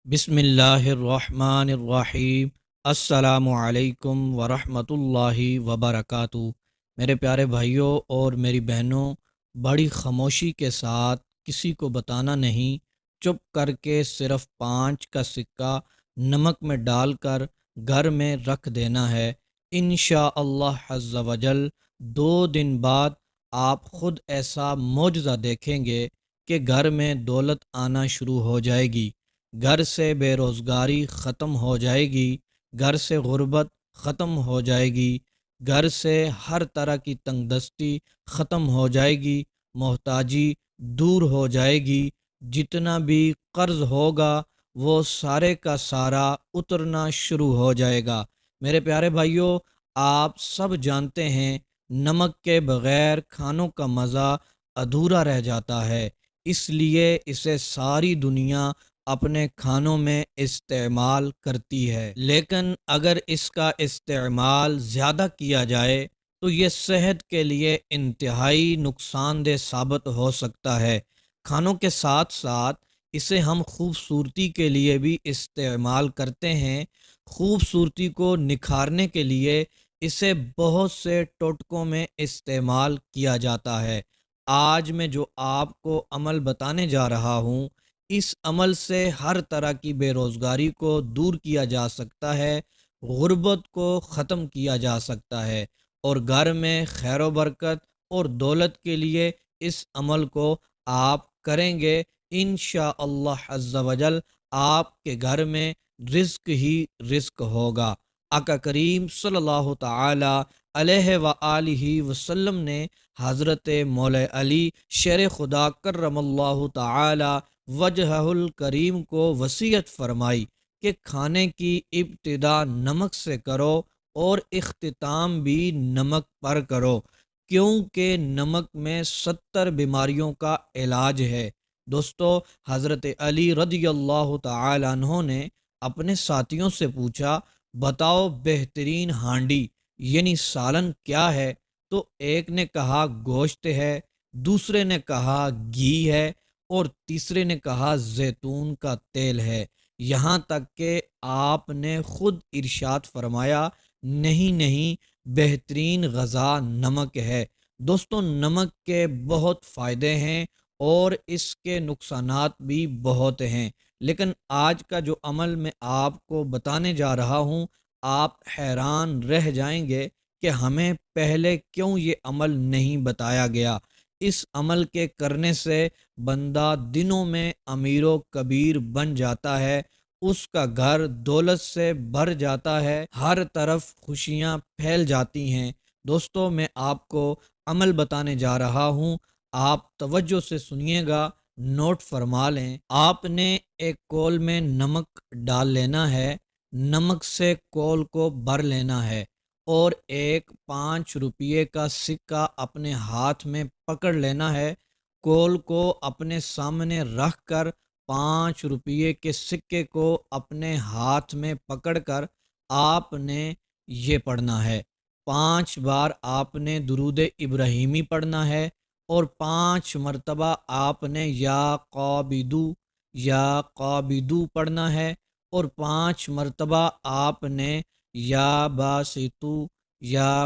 بسم اللہ الرحمن الرحیم۔ السلام علیکم ورحمۃ اللہ وبرکاتہ۔ میرے پیارے بھائیوں اور میری بہنوں، بڑی خاموشی کے ساتھ کسی کو بتانا نہیں، چپ کر کے صرف 5 کا سکہ نمک میں ڈال کر گھر میں رکھ دینا ہے۔ انشاءاللہ عز وجل 2 دن بعد آپ خود ایسا معجزہ دیکھیں گے کہ گھر میں دولت آنا شروع ہو جائے گی، گھر سے بے روزگاری ختم ہو جائے گی، گھر سے غربت ختم ہو جائے گی، گھر سے ہر طرح کی تنگ دستی ختم ہو جائے گی، محتاجی دور ہو جائے گی، جتنا بھی قرض ہوگا وہ سارے کا سارا اترنا شروع ہو جائے گا۔ میرے پیارے بھائیوں، آپ سب جانتے ہیں نمک کے بغیر کھانوں کا مزہ ادھورا رہ جاتا ہے، اس لیے اسے ساری دنیا اپنے کھانوں میں استعمال کرتی ہے، لیکن اگر اس کا استعمال زیادہ کیا جائے تو یہ صحت کے لیے انتہائی نقصان دہ ثابت ہو سکتا ہے۔ کھانوں کے ساتھ ساتھ اسے ہم خوبصورتی کے لیے بھی استعمال کرتے ہیں۔ خوبصورتی کو نکھارنے کے لیے اسے بہت سے ٹوٹکوں میں استعمال کیا جاتا ہے۔ آج میں جو آپ کو عمل بتانے جا رہا ہوں، اس عمل سے ہر طرح کی بے روزگاری کو دور کیا جا سکتا ہے، غربت کو ختم کیا جا سکتا ہے، اور گھر میں خیر و برکت اور دولت کے لیے اس عمل کو آپ کریں گے، انشاءاللہ عز وجل آپ کے گھر میں رزق ہی رزق ہوگا۔ آقا کریم صلی اللہ تعالی علیہ وآلہ وسلم نے حضرت مولا علی شیر خدا کرم اللہ تعالی وجہہ الکریم کو وصیت فرمائی کہ کھانے کی ابتدا نمک سے کرو اور اختتام بھی نمک پر کرو، کیونکہ نمک میں 70 بیماریوں کا علاج ہے۔ دوستو، حضرت علی رضی اللہ تعالی عنہ نے اپنے ساتھیوں سے پوچھا، بتاؤ بہترین ہانڈی یعنی سالن کیا ہے؟ تو ایک نے کہا گوشت ہے، دوسرے نے کہا گھی ہے، اور تیسرے نے کہا زیتون کا تیل ہے، یہاں تک کہ آپ نے خود ارشاد فرمایا، نہیں نہیں، بہترین غذا نمک ہے۔ دوستو، نمک کے بہت فائدے ہیں اور اس کے نقصانات بھی بہت ہیں، لیکن آج کا جو عمل میں آپ کو بتانے جا رہا ہوں، آپ حیران رہ جائیں گے کہ ہمیں پہلے کیوں یہ عمل نہیں بتایا گیا۔ اس عمل کے کرنے سے بندہ دنوں میں امیر و کبیر بن جاتا ہے، اس کا گھر دولت سے بھر جاتا ہے، ہر طرف خوشیاں پھیل جاتی ہیں۔ دوستو، میں آپ کو عمل بتانے جا رہا ہوں، آپ توجہ سے سنیے گا، نوٹ فرما لیں۔ آپ نے ایک کول میں نمک ڈال لینا ہے، نمک سے کول کو بھر لینا ہے، اور ایک 5 روپے کا سکہ اپنے ہاتھ میں پکڑ لینا ہے۔ کول کو اپنے سامنے رکھ کر 5 روپے کے سکے کو اپنے ہاتھ میں پکڑ کر آپ نے یہ پڑھنا ہے، 5 بار آپ نے درود ابراہیمی پڑھنا ہے، اور 5 مرتبہ آپ نے یا قابدو پڑھنا ہے، اور 5 مرتبہ آپ نے یا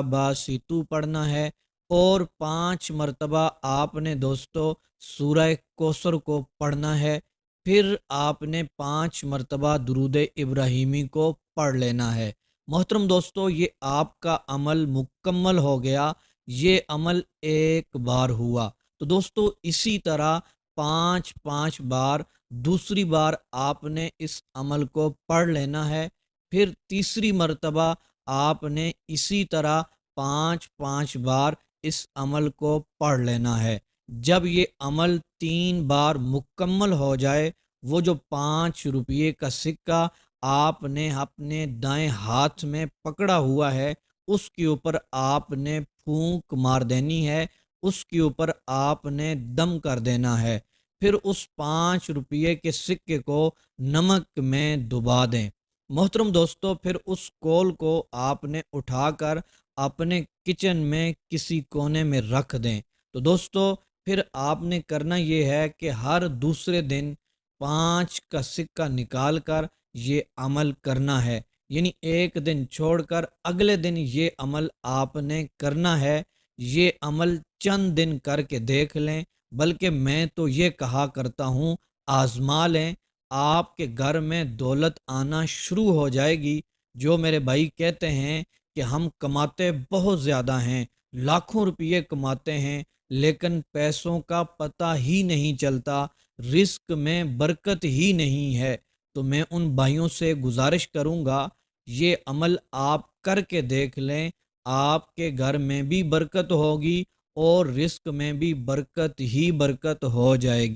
باسطو پڑھنا ہے، اور 5 مرتبہ آپ نے دوستو سورہ کوثر کو پڑھنا ہے۔ پھر آپ نے 5 مرتبہ درود ابراہیمی کو پڑھ لینا ہے۔ محترم دوستو، یہ آپ کا عمل مکمل ہو گیا، یہ عمل ایک بار ہوا۔ تو دوستو، اسی طرح 5 بار دوسری بار آپ نے اس عمل کو پڑھ لینا ہے، پھر تیسری مرتبہ آپ نے اسی طرح 5 بار اس عمل کو پڑھ لینا ہے۔ جب یہ عمل 3 بار مکمل ہو جائے، وہ جو 5 روپے کا سکہ آپ نے اپنے دائیں ہاتھ میں پکڑا ہوا ہے، اس کے اوپر آپ نے پھونک مار دینی ہے، اس کے اوپر آپ نے دم کر دینا ہے، پھر اس 5 روپے کے سکے کو نمک میں ڈبا دیں۔ محترم دوستو، پھر اس کول کو آپ نے اٹھا کر اپنے کچن میں کسی کونے میں رکھ دیں۔ تو دوستو، پھر آپ نے کرنا یہ ہے کہ ہر دوسرے دن 5 کا سکہ نکال کر یہ عمل کرنا ہے، یعنی ایک دن چھوڑ کر اگلے دن یہ عمل آپ نے کرنا ہے۔ یہ عمل چند دن کر کے دیکھ لیں، بلکہ میں تو یہ کہا کرتا ہوں آزما لیں، آپ کے گھر میں دولت آنا شروع ہو جائے گی۔ جو میرے بھائی کہتے ہیں کہ ہم کماتے بہت زیادہ ہیں، لاکھوں روپئے کماتے ہیں، لیکن پیسوں کا پتہ ہی نہیں چلتا، رزق میں برکت ہی نہیں ہے، تو میں ان بھائیوں سے گزارش کروں گا یہ عمل آپ کر کے دیکھ لیں، آپ کے گھر میں بھی برکت ہوگی اور رزق میں بھی برکت ہی برکت ہو جائے گی۔